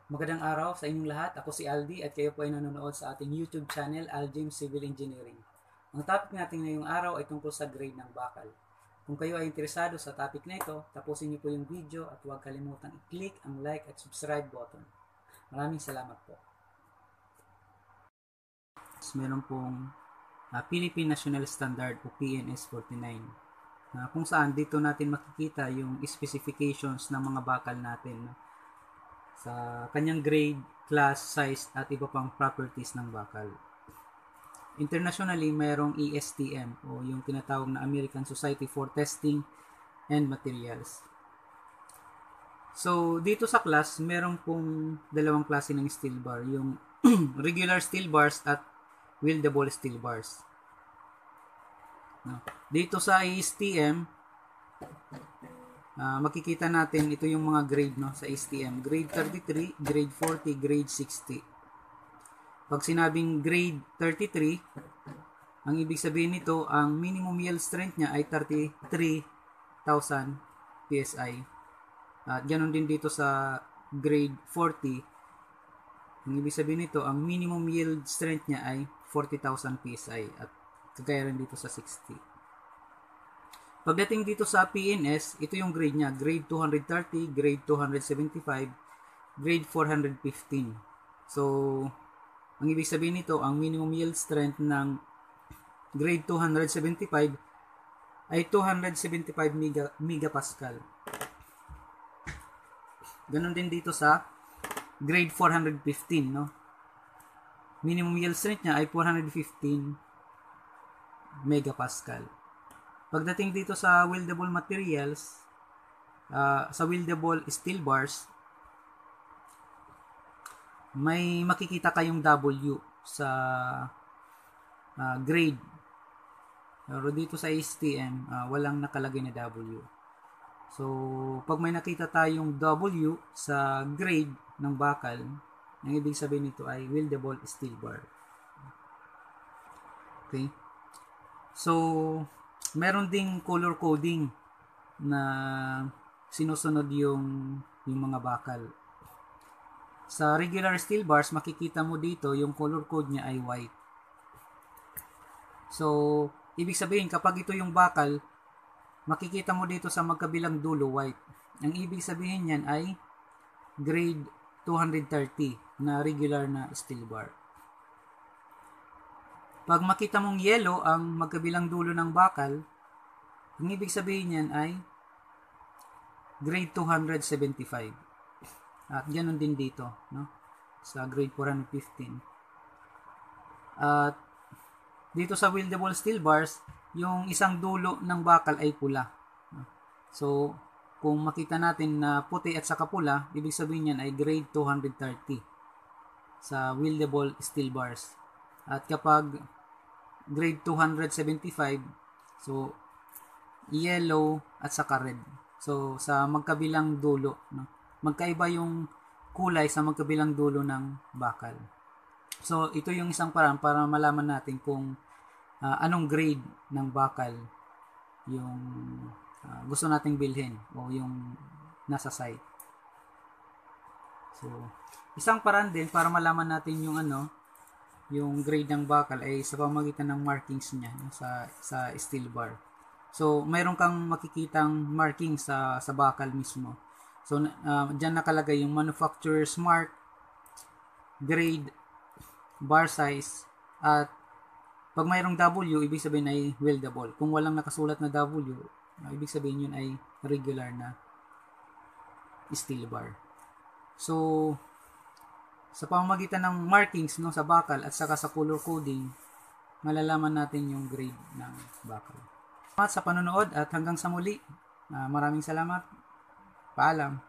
Magandang araw sa inyong lahat. Ako si Aldi at kayo po ay nanonood sa ating YouTube channel, Aldim Civil Engineering. Ang topic natin ngayong araw ay tungkol sa grade ng bakal. Kung kayo ay interesado sa topic na ito, tapusin niyo po yung video at huwag kalimutang i-click ang like at subscribe button. Maraming salamat po. Meron pong Philippine National Standard o PNS 49 kung saan dito natin makikita yung specifications ng mga bakal natin sa kanyang grade, class, size at iba pang properties ng bakal. Internationally, mayroong ESTM o yung tinatawag na American Society for Testing and Materials. So, dito sa class, meron pong dalawang klase ng steel bar, yung regular steel bars at weldable steel bars. Dito sa ESTM, makikita natin ito yung mga grade sa STM. Grade 33, grade 40, grade 60. Pag sinabing grade 33, ang ibig sabihin nito, ang minimum yield strength niya ay 33,000 PSI. At ganoon din dito sa grade 40, ang ibig sabihin nito, ang minimum yield strength niya ay 40,000 PSI. At kagaya rin dito sa 60. Pagdating dito sa PNS, ito yung grade niya. Grade 230, grade 275, grade 415. So, ang ibig sabihin nito, ang minimum yield strength ng grade 275 ay 275 megapascal. Ganon din dito sa grade 415, no? Minimum yield strength niya ay 415 megapascal. Pagdating dito sa weldable materials, sa weldable steel bars, may makikita kayong W sa grade. Pero dito sa STM, walang nakalagay na W. So, pag may nakita tayong W sa grade ng bakal, ang ibig sabihin nito ay weldable steel bar. Okay? So, meron ding color coding na sinusunod yung mga bakal. Sa regular steel bars, makikita mo dito yung color code niya ay white. So, ibig sabihin kapag ito yung bakal, makikita mo dito sa magkabilang dulo white. Ang ibig sabihin niyan ay grade 230 na regular na steel bar. Pag makita mong yellow ang magkabilang dulo ng bakal, ang ibig sabihin niyan ay grade 275. At ganoon din dito, no? Sa grade 415. At dito sa weldable steel bars, yung isang dulo ng bakal ay pula. So, kung makita natin na puti at saka pula, ibig sabihin niyan ay grade 230 sa weldable steel bars. At kapag grade 275, so yellow at saka red. So, sa magkabilang dulo, no? Magkaiba yung kulay sa magkabilang dulo ng bakal. So, ito yung isang paraan para malaman natin kung anong grade ng bakal yung gusto nating bilhin o yung nasa site. So, isang paraan din para malaman natin yung yung grade ng bakal ay sa pamamagitan ng markings niya sa steel bar. So, mayroon kang makikitang marking sa bakal mismo. So, dyan nakalagay yung manufacturer's mark, grade, bar size, at pag mayroong W, ibig sabihin ay weldable. Kung walang nakasulat na W, ibig sabihin yun ay regular na steel bar. So, sa pamamagitan ng markings sa bakal at saka sa color coding, malalaman natin yung grade ng bakal. Salamat sa panonood at hanggang sa muli. Maraming salamat. Paalam.